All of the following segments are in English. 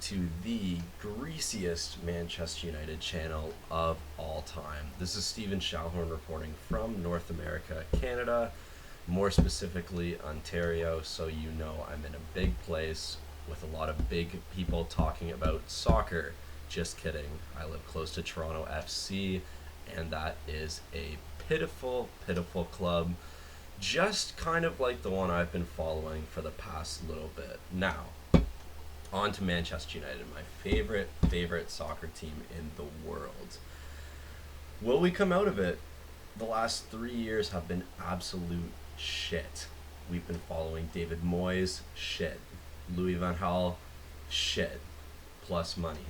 to the greasiest Manchester United channel of all time. This is Stephen Shalhorn reporting from North America, Canada, more specifically Ontario, so you know I'm in a big place with a lot of big people talking about soccer. Just kidding. I live close to Toronto FC, and that is a pitiful, pitiful club, just kind of like the one I've been following for the past little bit. Now, on to Manchester United, my favorite soccer team in the world. Will we come out of it? The last 3 years have been absolute shit. We've been following David Moyes, shit. Louis van Gaal, shit. Plus money.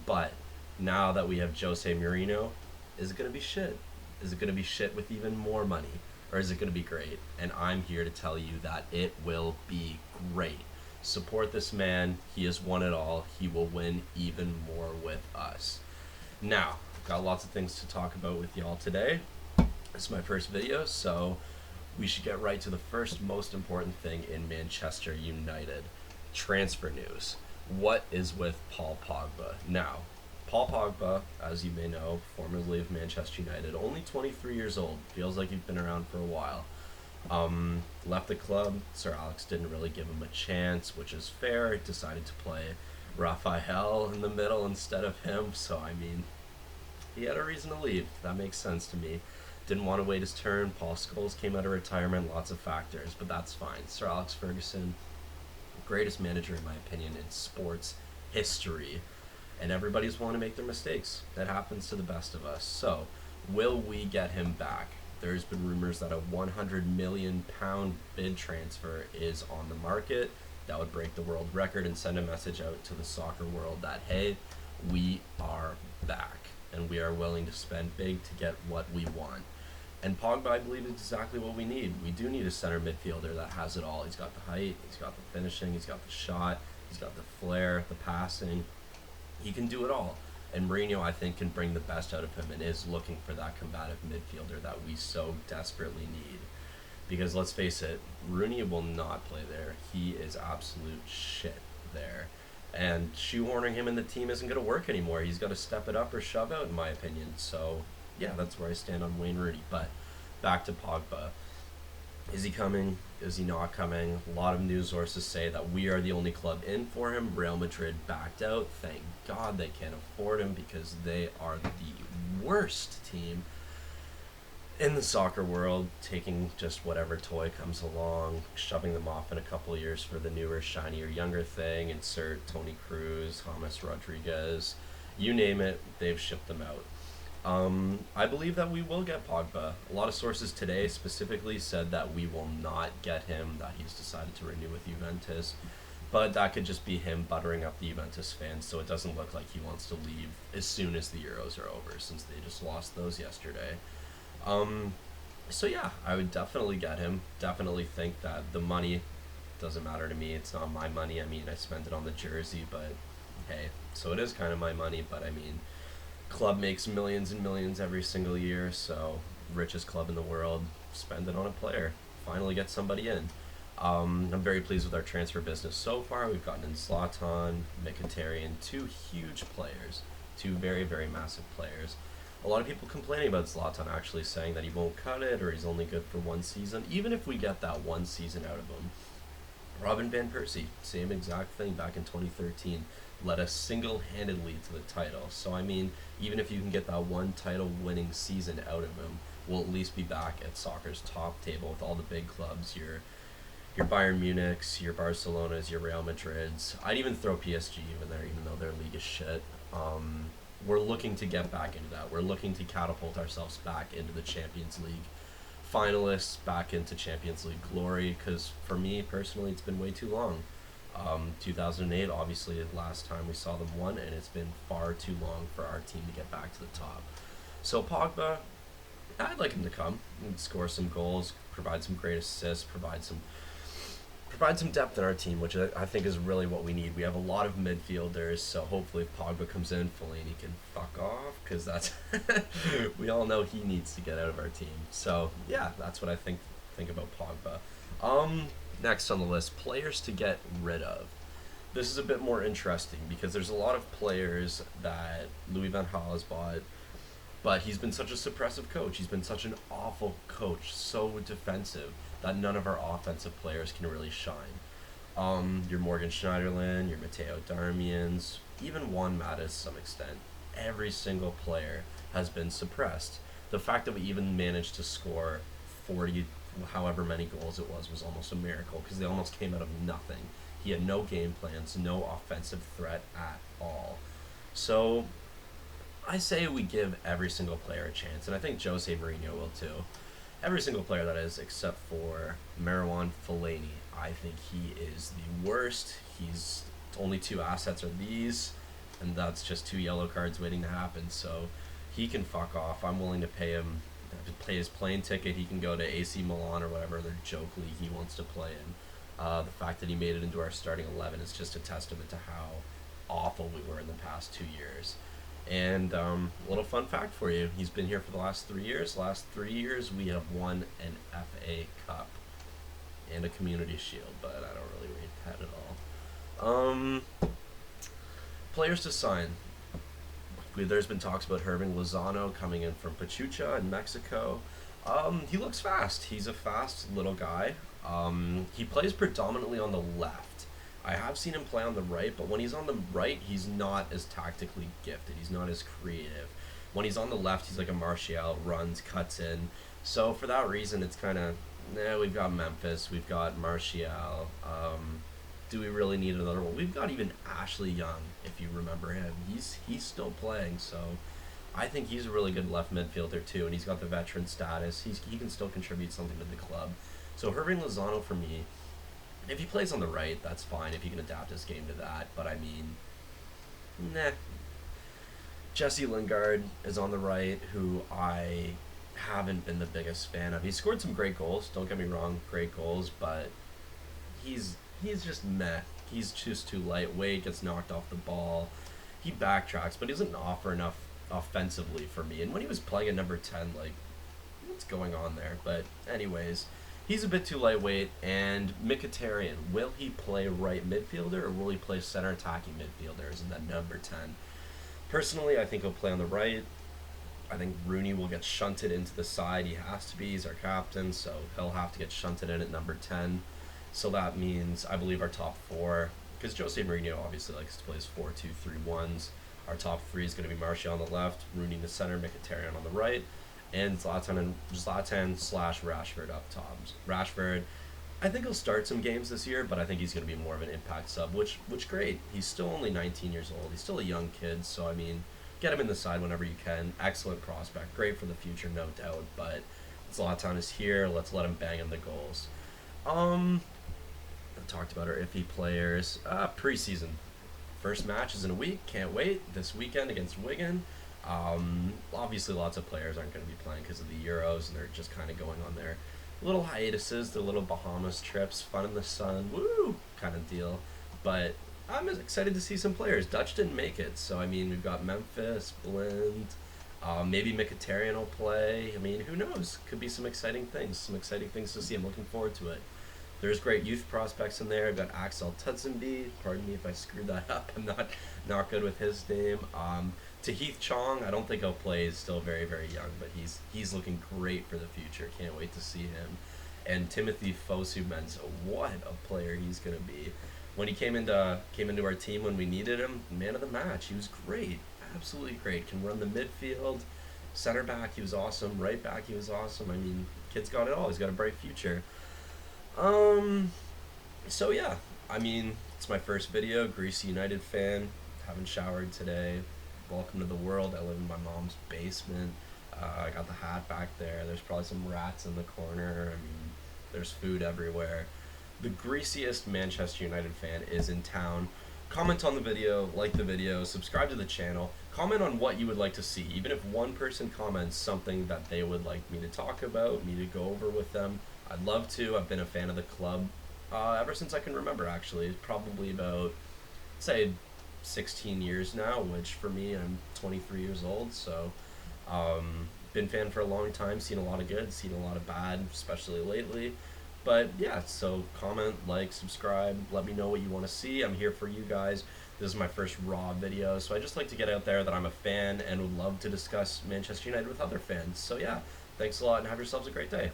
But now that we have Jose Mourinho, is it going to be shit? Is it going to be shit with even more money? Or is it going to be great? And I'm here to tell you that it will be great. Support this man. He has won it all. He will win even more with us. Now, got lots of things to talk about with y'all today. This is my first video, so we should get right to the first most important thing in Manchester United. Transfer news. What is with Paul Pogba? Now, Paul Pogba, as you may know, formerly of Manchester United, only 23 years old. Feels like he's been around for a while. Left the club. Sir Alex didn't really give him a chance, which is fair. He decided to play Raphael in the middle instead of him. So, I mean, he had a reason to leave. That makes sense to me. Didn't want to wait his turn. Paul Scholes came out of retirement. Lots of factors, but that's fine. Sir Alex Ferguson, greatest manager in my opinion in sports history. And everybody's want to make their mistakes. That happens to the best of us. So, will we get him back? There's been rumors that a £100 million bid transfer is on the market. That would break the world record and send a message out to the soccer world that, hey, we are back. And we are willing to spend big to get what we want. And Pogba, I believe, is exactly what we need. We do need a center midfielder that has it all. He's got the height, he's got the finishing, he's got the shot, he's got the flair, the passing. He can do it all. And Mourinho, I think, can bring the best out of him and is looking for that combative midfielder that we so desperately need. Because let's face it, Rooney will not play there. He is absolute shit there. And shoehorning him in the team isn't going to work anymore. He's got to step it up or shove out, in my opinion. So, yeah, that's where I stand on Wayne Rooney. But back to Pogba. Is he coming? Is he not coming? A lot of news sources say that we are the only club in for him. Real Madrid backed out. Thank God they can't afford him because they are the worst team in the soccer world, taking just whatever toy comes along, shoving them off in a couple of years for the newer, shinier, younger thing. Insert Toni Kroos, James Rodriguez, you name it, they've shipped them out. I believe that we will get Pogba. A lot of sources today specifically said that we will not get him, that he's decided to renew with Juventus. But that could just be him buttering up the Juventus fans so it doesn't look like he wants to leave as soon as the Euros are over, since they just lost those yesterday. So yeah, I would definitely get him. Definitely think that the money doesn't matter to me. It's not my money. I mean, I spend it on the jersey, but hey, so it is kind of my money, but I mean, club makes millions and millions every single year, so richest club in the world, spend it on a player. Finally get somebody in. I'm very pleased with our transfer business so far. We've gotten in Zlatan, Mkhitaryan, two huge players, two very, very massive players. A lot of people complaining about Zlatan, actually saying that he won't cut it or he's only good for one season. Even if we get that one season out of him, Robin Van Persie, same exact thing back in 2013, led us single-handedly to the title. So, I mean, even if you can get that one title-winning season out of him, we'll at least be back at soccer's top table with all the big clubs, your Bayern Munichs, your Barcelonas, your Real Madrids. I'd even throw PSG in there, even though their league is shit. We're looking to get back into that. We're looking to catapult ourselves back into the Champions League finalists, back into Champions League glory, because for me, personally, it's been way too long. 2008, obviously, the last time we saw them won, and it's been far too long for our team to get back to the top. So Pogba, I'd like him to come and score some goals, provide some great assists, provide some depth in our team, which I think is really what we need. We have a lot of midfielders, so hopefully if Pogba comes in, Fellaini can fuck off, because that's we all know he needs to get out of our team. So yeah, that's what I think about Pogba. Next on the list, players to get rid of. this is a bit more interesting because there's a lot of players that Louis Van Gaal has bought, but he's been such a suppressive coach. He's been such an awful coach, so defensive that none of our offensive players can really shine. Your Morgan Schneiderlin, your Matteo Darmians, even Juan Mata to some extent. Every single player has been suppressed. The fact that we even managed to score 40, however many goals it was almost a miracle because they almost came out of nothing. He had no game plans, no offensive threat at all. So I say we give every single player a chance, and I think Jose Mourinho will too. Every single player, that is, except for Marouane Fellaini. I think he is the worst. He's only two assets are these, and that's just two yellow cards waiting to happen. So he can fuck off. I'm willing to pay him, pay his plane ticket. He can go to AC Milan or whatever other joke league he wants to play in. The fact that he made it into our starting 11 is just a testament to how awful we were in the past 2 years. And a little fun fact for you: he's been here for the last 3 years. Last 3 years, we have won an FA Cup and a Community Shield, but I don't really rate that at all. Players to sign. There's been talks about Herving Lozano coming in from Pachuca in Mexico. He looks fast. He's a fast little guy. He plays predominantly on the left. I have seen him play on the right, but when he's on the right, he's not as tactically gifted. He's not as creative. When he's on the left, he's like a Martial, runs, cuts in. So for that reason, it's kind of, we've got Memphis, we've got Martial. Do we really need another one? We've got even Ashley Young, if you remember him. He's still playing, so I think he's a really good left midfielder too, and he's got the veteran status. He can still contribute something to the club. So Herving Lozano for me. If he plays on the right, that's fine if he can adapt his game to that. But I mean, nah. Jesse Lingard is on the right, who I haven't been the biggest fan of. He scored some great goals, don't get me wrong, great goals, but he's just meh. He's just too lightweight, gets knocked off the ball. He backtracks, but he doesn't offer enough offensively for me. And when he was playing at number 10, like, what's going on there? But anyways, he's a bit too lightweight. And Mkhitaryan, will he play right midfielder or will he play center attacking midfielder as in that number 10? Personally, I think he'll play on the right. I think Rooney will get shunted into the side. He has to be. He's our captain, so he'll have to get shunted in at number 10. So that means, I believe, our top four, because Jose Mourinho obviously likes to play his 4-2-3-1s. Our top three is going to be Martial on the left, Rooney in the center, Mkhitaryan on the right, and Zlatan/Rashford up top. Rashford, I think he'll start some games this year, but I think he's going to be more of an impact sub, which great. He's still only 19 years old. He's still a young kid, so I mean, get him in the side whenever you can. Excellent prospect, great for the future, no doubt. But Zlatan is here. Let's let him bang in the goals. I talked about our iffy players. Preseason. First match is in a week. Can't wait. This weekend against Wigan. Obviously, lots of players aren't going to be playing because of the Euros, and they're just kind of going on their little hiatuses, their little Bahamas trips, fun in the sun, woo, kind of deal. But I'm excited to see some players. Dutch didn't make it, so I mean, we've got Memphis, Blind, maybe Mkhitaryan will play. I mean, who knows? Could be some exciting things to see. I'm looking forward to it. There's great youth prospects in there. I've got Axel Tutsenby. Pardon me if I screwed that up. I'm not good with his name. Tahith Chong, I don't think he'll play. He's still very, very young, but he's looking great for the future. Can't wait to see him. And Timothy Fosu-Mensah, what a player he's going to be. When he came into our team when we needed him, man of the match. He was great, absolutely great. Can run the midfield, center back, he was awesome. Right back, he was awesome. I mean, kid's got it all. He's got a bright future. So yeah, I mean, it's my first video, Greasy United fan, haven't showered today, welcome to the world. I live in my mom's basement. I got the hat back there, there's probably some rats in the corner, I mean, there's food everywhere. The greasiest Manchester United fan is in town. Comment on the video, like the video, subscribe to the channel, comment on what you would like to see. Even if one person comments something that they would like me to talk about, me to go over with them, I'd love to. I've been a fan of the club ever since I can remember, actually. Probably about, say, 16 years now, which for me, I'm 23 years old, so been a fan for a long time, seen a lot of good, seen a lot of bad, especially lately. But yeah, so comment, like, subscribe, let me know what you want to see. I'm here for you guys. This is my first Raw video, so I just like to get out there that I'm a fan and would love to discuss Manchester United with other fans. So yeah, thanks a lot and have yourselves a great day.